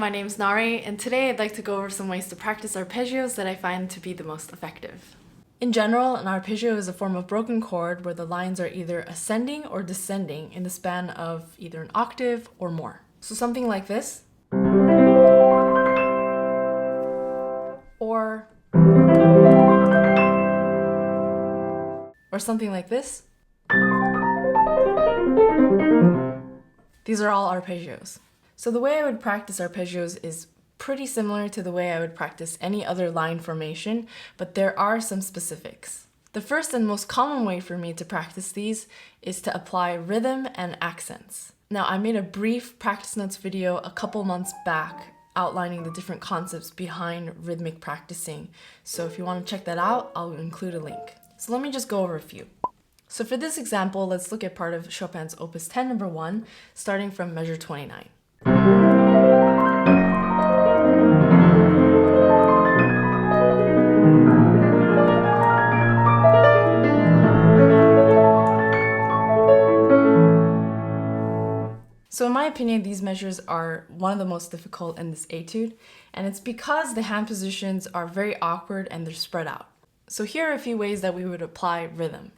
my name's Nahre, and today I'd like to go over some ways to practice arpeggios that I find to be the most effective. In general, an arpeggio is a form of broken chord where the lines are either ascending or descending in the span of either an octave or more. So something like this, or something like this. These are all arpeggios. So the way I would practice arpeggios is pretty similar to the way I would practice any other line formation, but there are some specifics. The first and most common way for me to practice these is to apply rhythm and accents. Now, I made a brief practice notes video a couple months back outlining the different concepts behind rhythmic practicing. So if you want to check that out, I'll include a link. So let me just go over a few. So for this example, let's look at part of Chopin's Opus 10 number 1, starting from measure 29. So in my opinion, these measures are one of the most difficult in this etude, and it's because the hand positions are very awkward and they're spread out. So here are a few ways that we would apply rhythm.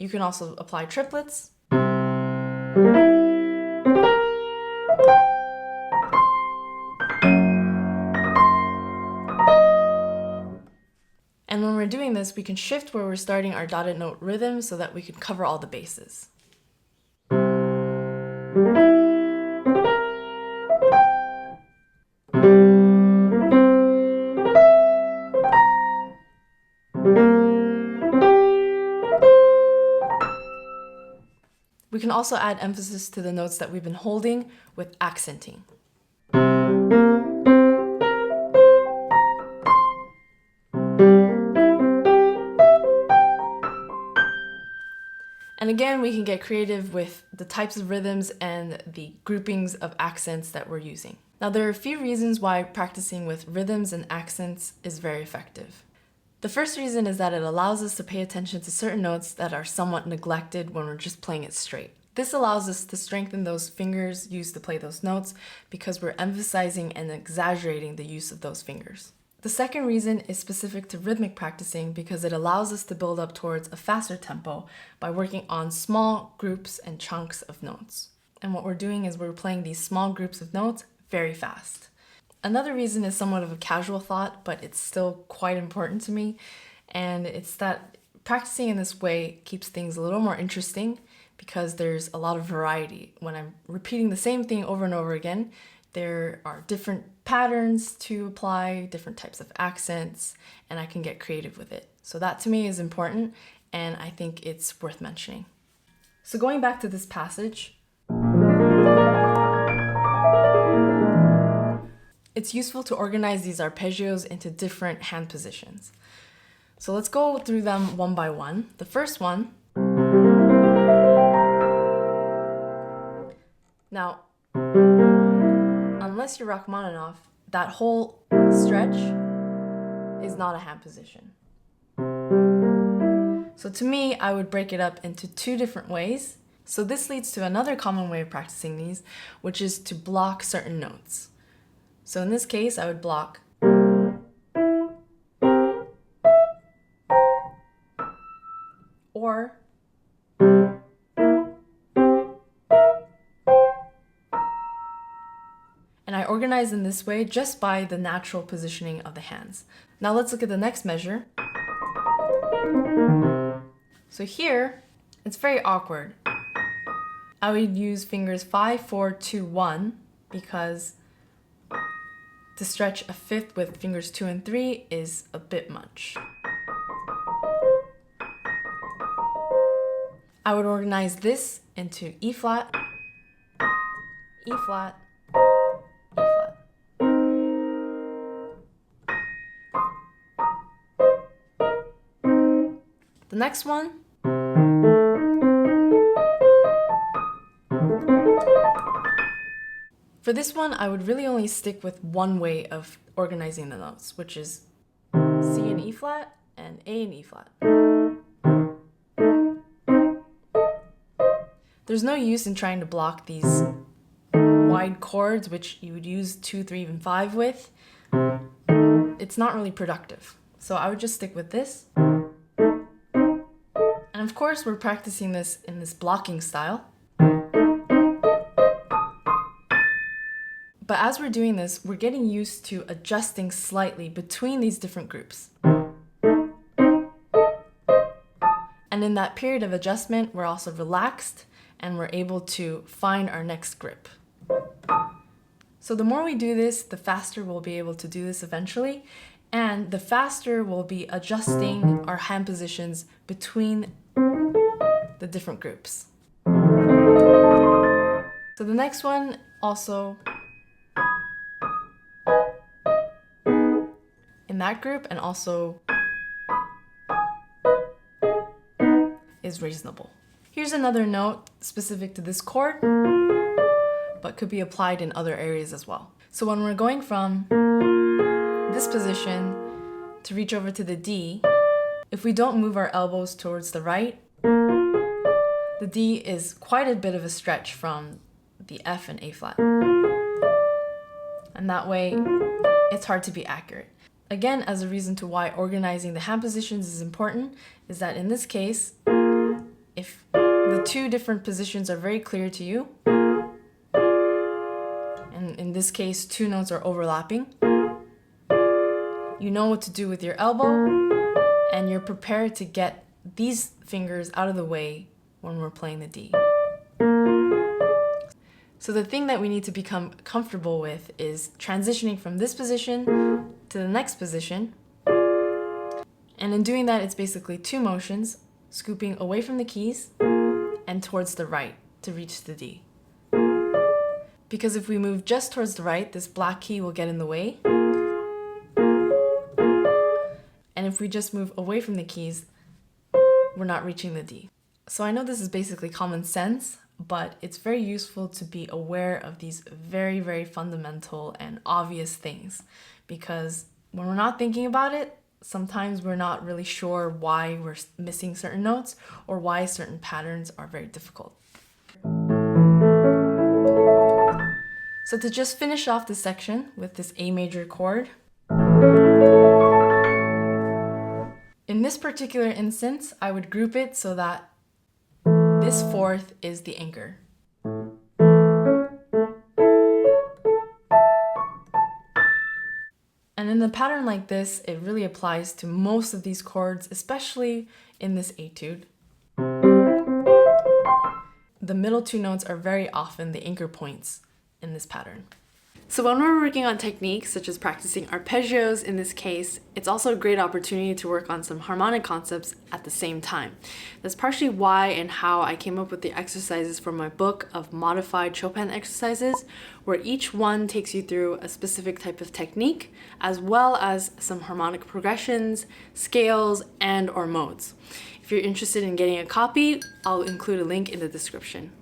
You can also apply triplets. And when we're doing this, we can shift where we're starting our dotted note rhythm so that we can cover all the bases. We can also add emphasis to the notes that we've been holding with accenting. And again, we can get creative with the types of rhythms and the groupings of accents that we're using. Now, there are a few reasons why practicing with rhythms and accents is very effective. The first reason is that it allows us to pay attention to certain notes that are somewhat neglected when we're just playing it straight. This allows us to strengthen those fingers used to play those notes because we're emphasizing and exaggerating the use of those fingers. The second reason is specific to rhythmic practicing because it allows us to build up towards a faster tempo by working on small groups and chunks of notes. And what we're doing is we're playing these small groups of notes very fast. Another reason is somewhat of a casual thought, but it's still quite important to me, and it's that practicing in this way keeps things a little more interesting because there's a lot of variety. When I'm repeating the same thing over and over again, there are different patterns to apply, different types of accents, and I can get creative with it. So that to me is important, and I think it's worth mentioning. So going back to this passage, it's useful to organize these arpeggios into different hand positions. So let's go through them one by one. The first one. Now, unless you're Rachmaninoff, that whole stretch is not a hand position. So to me, I would break it up into two different ways. So this leads to another common way of practicing these, which is to block certain notes. So in this case, I would block or and I organize in this way just by the natural positioning of the hands. Now let's look at the next measure. So here, it's very awkward. I would use fingers 5, 4, 2, 1 because to stretch a fifth with fingers 2 and 3 is a bit much. I would organize this into E flat, E flat, E flat. next one, for this one, I would really only stick with one way of organizing the notes, which is C and E flat and A and E flat. There's no use in trying to block these wide chords, which you would use 2, 3, even 5 with. It's not really productive. So I would just stick with this. And of course, we're practicing this in this blocking style. But as we're doing this, we're getting used to adjusting slightly between these different groups. And in that period of adjustment, we're also relaxed and we're able to find our next grip. So the more we do this, the faster we'll be able to do this eventually, and the faster we'll be adjusting our hand positions between the different groups. So the next one also in that group and also is reasonable. Here's another note specific to this chord, but could be applied in other areas as well. So when we're going from this position to reach over to the D, if we don't move our elbows towards the right, the D is quite a bit of a stretch from the F and A flat. And that way, it's hard to be accurate. Again, as a reason to why organizing the hand positions is important, is that in this case, if the two different positions are very clear to you, and in this case, two notes are overlapping, you know what to do with your elbow, and you're prepared to get these fingers out of the way when we're playing the D. So the thing that we need to become comfortable with is transitioning from this position to the next position. And in doing that, it's basically two motions, scooping away from the keys and towards the right to reach the D. Because if we move just towards the right, this black key will get in the way. And if we just move away from the keys, we're not reaching the D. So I know this is basically common sense, but it's very useful to be aware of these very, very fundamental and obvious things. Because when we're not thinking about it, sometimes we're not really sure why we're missing certain notes or why certain patterns are very difficult. So to just finish off this section with this A major chord, in this particular instance, I would group it so that this fourth is the anchor. And in a pattern like this, it really applies to most of these chords, especially in this etude. The middle two notes are very often the anchor points in this pattern. So when we're working on techniques, such as practicing arpeggios in this case, it's also a great opportunity to work on some harmonic concepts at the same time. That's partially why and how I came up with the exercises for my book of Modified Chopin Exercises, where each one takes you through a specific type of technique, as well as some harmonic progressions, scales, and or modes. If you're interested in getting a copy, I'll include a link in the description.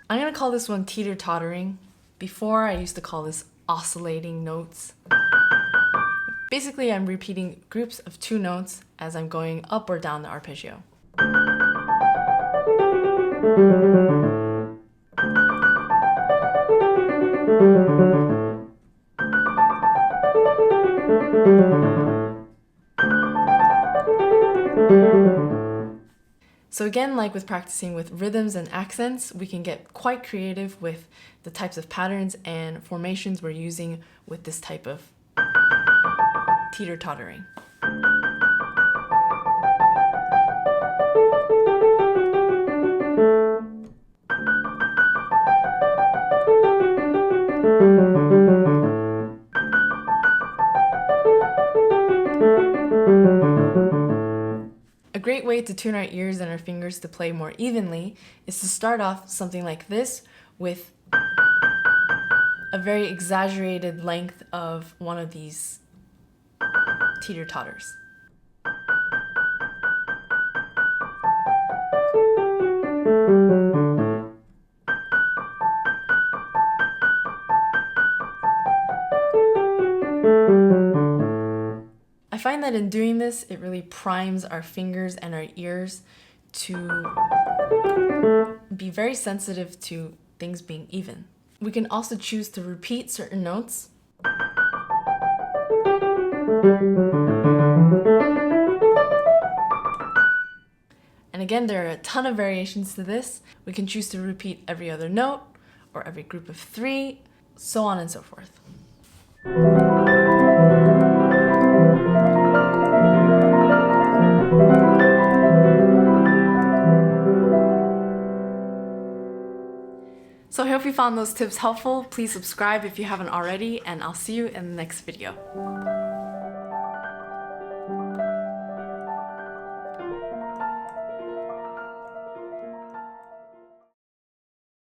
I'm going to call this one teeter-tottering. Before, I used to call this oscillating notes. Basically, I'm repeating groups of two notes as I'm going up or down the arpeggio. So again, like with practicing with rhythms and accents, we can get quite creative with the types of patterns and formations we're using with this type of teeter-tottering. A great way way to tune our ears and our fingers to play more evenly is to start off something like this with a very exaggerated length of one of these teeter-totters. I find that in doing this, it really primes our fingers and our ears to be very sensitive to things being even. We can also choose to repeat certain notes. And again, there are a ton of variations to this. We can choose to repeat every other note or every group of 3, so on and so forth. So I hope you found those tips helpful. Please subscribe if you haven't already, and I'll see you in the next video.